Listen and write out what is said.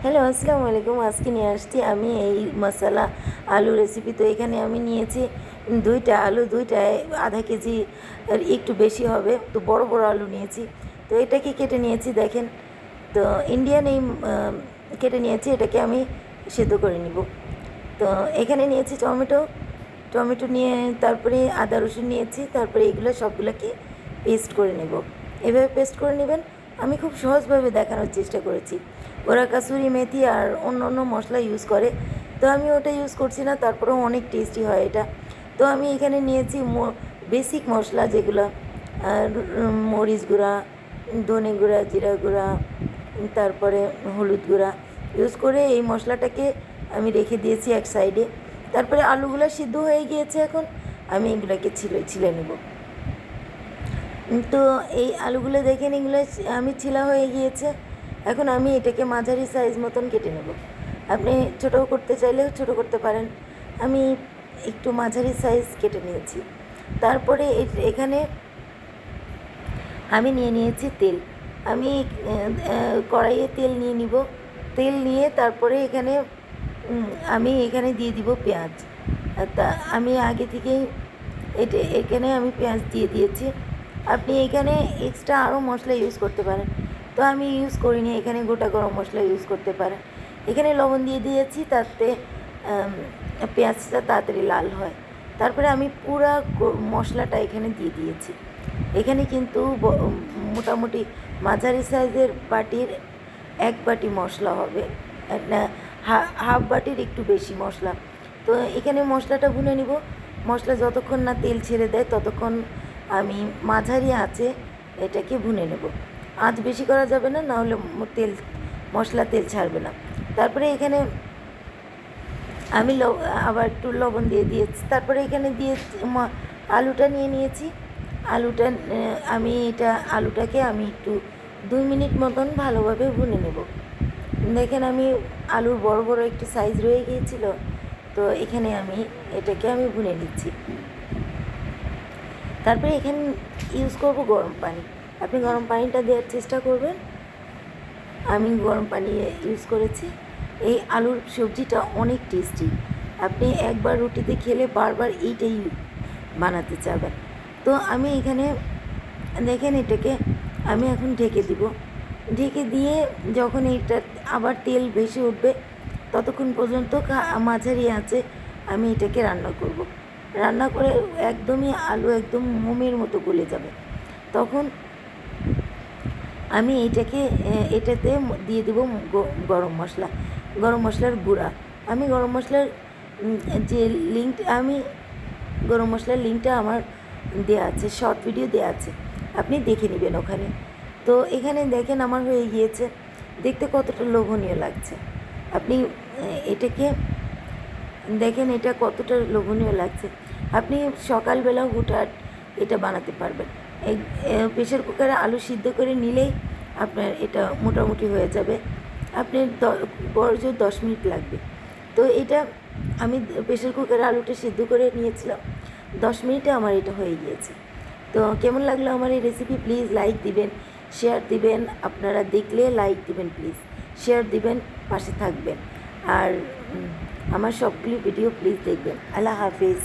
Hello, আসসালামু আলাইকুম। আজকে নিয়ে আসছি আমি এই মশলা আলু রেসিপি। তো এখানে আমি নিয়েছি 2টা আলু, 2টায় আধা কেজি আর একটু বেশি হবে। তো বড় বড় আলু নিয়েছি। তো এটাকে কেটে নিয়েছি দেখেন। তো ইন্ডিয়ান এই কেটে নিয়েছি, এটাকে আমি সেদ্ধ করে নিব। তো এখানে নিয়েছি টমেটো, টমেটো নিয়ে তারপরে আদা রসুন নিয়েছি, তারপরে এগুলো সবগুলোকে পেস্ট করে নেব। এভাবে পেস্ট করে নেবেন। আমি খুব সহজভাবে দেখানোর চেষ্টা করেছি। ওরা কাসুরি মেথি আর অন্য অন্য মশলা ইউজ করে, তো আমি ওটা ইউজ করছি না, তারপরেও অনেক টেস্টি হয় এটা। তো আমি এখানে নিয়েছি বেসিক মশলা যেগুলো, মরিচ গুঁড়া, ধনে গুঁড়া, জিরা গুঁড়া, তারপরে হলুদ গুঁড়া ইউজ করে এই মশলাটাকে আমি রেখে দিয়েছি এক সাইডে। তারপরে আলুগুলো সিদ্ধ হয়ে গিয়েছে, এখন আমি এগুলোকে ছিলে নেব। তো এই আলুগুলো দেখেন, এগুলো আমি ছিলা হয়ে গিয়েছে। এখন আমি এটাকে মাঝারি সাইজ মতন কেটে নেব। আপনি ছোটো করতে চাইলেও ছোটো করতে পারেন। আমি একটু মাঝারি সাইজ কেটে নিয়েছি। তারপরে এখানে আমি নিয়ে নিয়েছি তেল। আমি কড়াইয়ে তেল নিয়ে নিব। তেল নিয়ে তারপরে আমি এখানে দিয়ে দিব পেঁয়াজ। তা আমি আগে থেকেই এখানে আমি পেঁয়াজ দিয়ে দিয়েছি। আপনি এখানে এক্সট্রা আরও মশলা ইউজ করতে পারেন, তো আমি ইউজ করিনি। এখানে গোটা গরম মশলা ইউজ করতে পারেন। এখানে লবণ দিয়ে দিয়েছি, তাতে পেঁয়াজটা তাড়াতাড়ি লাল হয়। তারপরে আমি পুরা মশলাটা এখানে দিয়ে দিয়েছি। এখানে কিন্তু মোটামুটি মাঝারি সাইজের বাটির 1 বাটি মশলা হবে, হাফ বাটির একটু বেশি মশলা। তো এখানে মশলাটা ভুনে নিব। মশলা যতক্ষণ না তেল ছেড়ে দেয় ততক্ষণ আমি মাঝারি আঁচে এটাকে ভুনে নেব। আঁচ বেশি করা যাবে না, নাহলে মশলা তেল ছাড়বে না। তারপরে এখানে আমি আবার একটু লবণ দিয়ে দিয়েছি। তারপরে এখানে আলুটা নিয়ে নিয়েছি। আলুটাকে আমি একটু 2 মিনিট মতন ভালোভাবে ভুনে নেব। দেখেন, আমি আলুর বড় বড় একটু সাইজ রয়ে গিয়েছিল, তো এখানে এটাকে আমি ভুনে নিচ্ছি। তারপরে এখানে ইউজ করব গরম পানি। আপনি গরম পানিটা দেওয়ার চেষ্টা করবেন। আমি গরম পানি ইউজ করেছি। এই আলুর সবজিটা অনেক টেস্টি। আপনি একবার রুটিতে খেলে বারবার এইটাই বানাতে চাবেন। তো আমি এখানে দেখেন, এটাকে আমি এখন ঢেকে দিব। ঢেকে দিয়ে যখন এটা আবার তেল ভেসে উঠবে, ততক্ষণ পর্যন্ত মাঝারি আঁচে আমি এটাকে রান্না করব। রান্না করে একদমই আলু একদম মোমের মতো গলে যাবে, তখন আমি এটাতে দিয়ে দেবো গরম মশলার গুঁড়া। আমি গরম মশলার লিঙ্কটা আমার দেওয়া আছে, শর্ট ভিডিও দেওয়া আছে, আপনি দেখে নেবেন ওখানে। তো এখানে দেখেন আমার হয়ে গিয়েছে। দেখতে কতটা লোভনীয় লাগছে। আপনি এটাকে দেখেন, এটা কতটা লোভনীয় লাগছে। আপনি সকালবেলা হুটহাট এটা বানাতে পারবেন। এই প্রেশার কুকারে আলু সিদ্ধ করে নিলেই আপনার এটা মোটামুটি হয়ে যাবে। আপনি বড়জোর 10 মিনিট লাগবে। তো এটা আমি প্রেশার কুকারে আলুটা সিদ্ধ করে নিয়েছিলাম, 10 মিনিটে আমার এটা হয়ে গিয়েছে। তো কেমন লাগলো আমার এই রেসিপি? প্লিজ লাইক দিবেন, শেয়ার দিবেন। আপনারা দেখলে লাইক দিবেন, প্লিজ শেয়ার দিবেন, পাশে থাকবেন। আর আমার সবগুলি ভিডিও প্লিজ দেখবেন। আল্লাহ হাফিজ।